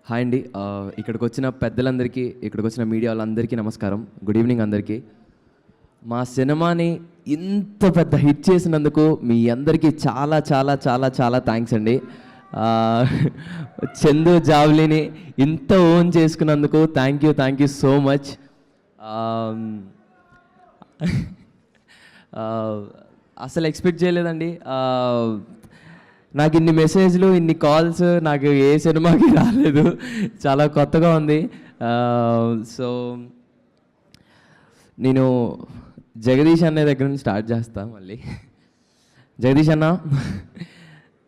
Hi అండి, ఇక్కడికి వచ్చిన పెద్దలందరికీ, ఇక్కడికి వచ్చిన మీడియా వాళ్ళందరికీ నమస్కారం. గుడ్ ఈవినింగ్ అందరికీ. మా సినిమాని ఇంత పెద్ద హిట్ చేసినందుకు మీ అందరికీ చాలా చాలా చాలా చాలా థ్యాంక్స్ అండి. చందు జావ్లీని ఇంత ఓన్ చేసుకున్నందుకు థ్యాంక్ యూ సో మచ్. అసలు ఎక్స్పెక్ట్ చేయలేదండి. నాకు ఇన్ని మెసేజ్లు, ఇన్ని కాల్స్ నాకు ఏ సినిమాకి రాలేదు. చాలా కొత్తగా ఉంది. సో నేను జగదీష్ అనే దగ్గర నుంచి స్టార్ట్ చేస్తాను. మళ్ళీ జగదీష్ అన్న,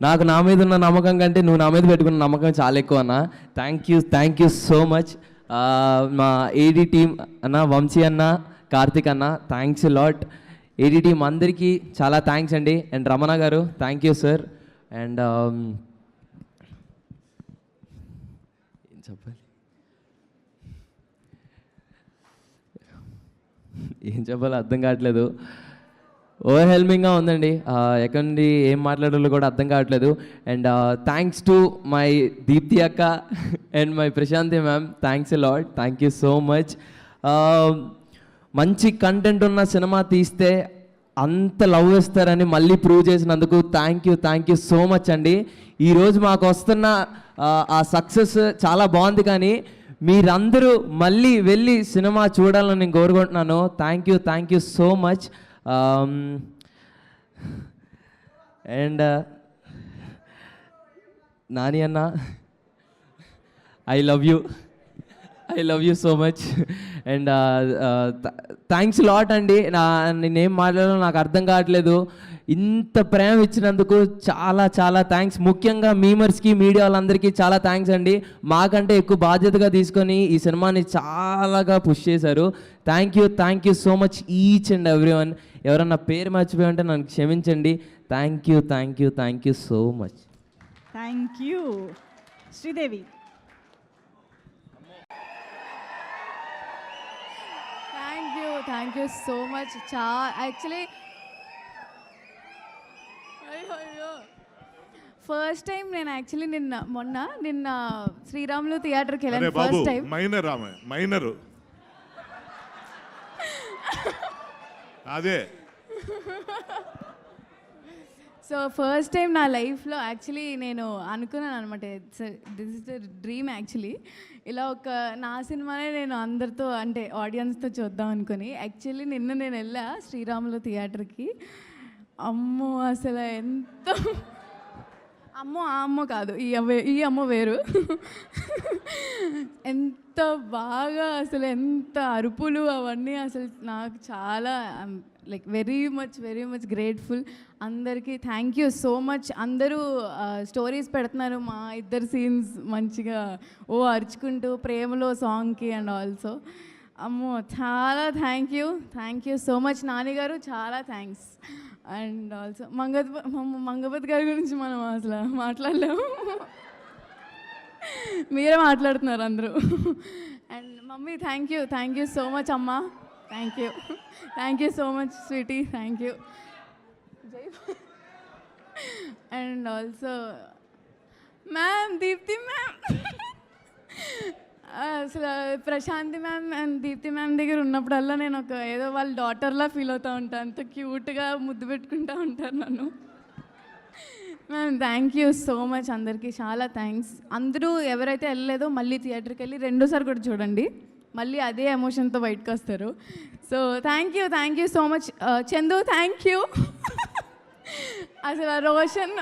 నాకు నా మీద ఉన్న నమ్మకం కంటే నువ్వు నా మీద పెట్టుకున్న నమ్మకం చాలా ఎక్కువ అన్న. Thank you so much. మా ఏడీ టీమ్ అన్న, వంశీ అన్న, కార్తిక్ అన్న, థ్యాంక్స్ లాట్. ఏడీ టీమ్ అందరికీ చాలా థ్యాంక్స్ అండి. అండ్ రమణ గారు, థ్యాంక్ యూ సార్. అండ్ ఏం చెప్పాలి, అర్థం కావట్లేదు. ఓవర్హెల్మింగ్గా ఉందండి. ఎక్కడి నుండి ఏం మాట్లాడాలో కూడా అర్థం కావట్లేదు. And thanks to my Deepti అక్క and my Prashanti ma'am, thanks a lot. Thank you so much. మంచి కంటెంట్ ఉన్న సినిమా తీస్తే అంత లవ్ ఇస్తారని మళ్ళీ ప్రూవ్ చేసినందుకు థ్యాంక్ యూ సో మచ్ అండి. ఈరోజు మాకు వస్తున్న ఆ సక్సెస్ చాలా బాగుంది, కానీ మీరందరూ మళ్ళీ వెళ్ళి సినిమా చూడాలని నేను కోరుకుంటున్నాను. Thank you so much. And Nani అన్న, I love you so much. And thanks lot అండి. నేనేం మాట్లాడాలో నాకు అర్థం కావట్లేదు. ఇంత ప్రేమ ఇచ్చినందుకు చాలా చాలా థ్యాంక్స్. ముఖ్యంగా మీమర్స్కి, మీడియా వాళ్ళందరికీ చాలా థ్యాంక్స్ అండి. మాకంటే ఎక్కువ బాధ్యతగా తీసుకొని ఈ సినిమాని చాలాగా పుష్ చేశారు. Thank you so much each and everyone. ఎవరన్నా పేరు మర్చిపోయి ఉంటే నన్ను క్షమించండి. Thank you so much. Thank you. Sridevi. Thank you so much. Actually first time నేను యాక్చువల్లీ నిన్న శ్రీరాములు థియేటర్కి వెళ్ళాను. ఫస్ట్ టైం మైనర్ అదే. సో ఫస్ట్ టైం నా లైఫ్లో యాక్చువల్లీ నేను అనుకున్నాను అనమాట, this is the dream actually. ఇలా ఒక నా సినిమానే నేను అందరితో, అంటే ఆడియన్స్తో చూద్దాం అనుకుని యాక్చువల్లీ నిన్న నేను వెళ్ళా శ్రీరాములు థియేటర్కి. అమ్మో అసలు ఎంత అమ్మో కాదు, ఈ అమ్మ వేరు. ఎంత బాగా, అసలు ఎంత అరుపులు అవన్నీ, అసలు నాకు చాలా లైక్ వెరీ మచ్ గ్రేట్ఫుల్. అందరికీ థ్యాంక్ యూ సో మచ్. అందరూ స్టోరీస్ పెడుతున్నారు మా ఇద్దరు సీన్స్ మంచిగా అరుచుకుంటూ ప్రేమలో సాంగ్కి. అండ్ ఆల్సో అమ్మో చాలా thank you so much. Nani గారు చాలా థ్యాంక్స్. అండ్ ఆల్సో మంగపతి గారి గురించి మనం అసలు మాట్లాడలేము, మీరే మాట్లాడుతున్నారు అందరూ. And mummy thank you so much అమ్మ. Thank you so much sweetie. Thank you. And also ma'am, Deepti ma'am, అసలు Prashanti ma'am and Deepti ma'am దగ్గర ఉన్నప్పుడల్లా నేను ఏదో వాళ్ళ డాటర్లా ఫీల్ అవుతూ ఉంటాను. అంత క్యూట్గా ముద్దు పెట్టుకుంటూ ఉంటారు నన్ను. Ma'am thank you so much. అందరికీ చాలా థ్యాంక్స్. అందరూ ఎవరైతే వెళ్ళలేదో మళ్ళీ థియేటర్కి వెళ్ళి రెండోసారి కూడా చూడండి, మళ్ళీ అదే ఎమోషన్తో బయటకు వస్తారు. So thank you so much. Chandu thank you. అసలు రోషన్,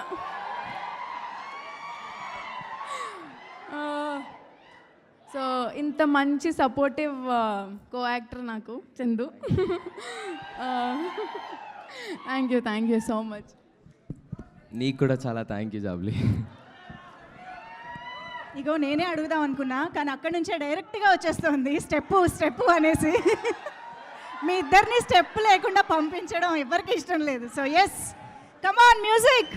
సో ఇంత మంచి సపోర్టివ్ కో యాక్టర్ నాకు Chandu. Thank you so much. నీకు కూడా చాలా థ్యాంక్ యూ జాబ్లీ. ఇగో నేనే అడుగుదాం అనుకున్నా, కానీ అక్కడి నుంచే డైరెక్ట్గా వచ్చేస్తుంది స్టెప్పు అనేసి. మీ ఇద్దరిని స్టెప్ లేకుండా పంపించడం ఎవరికి ఇష్టం లేదు. So yes, come on music.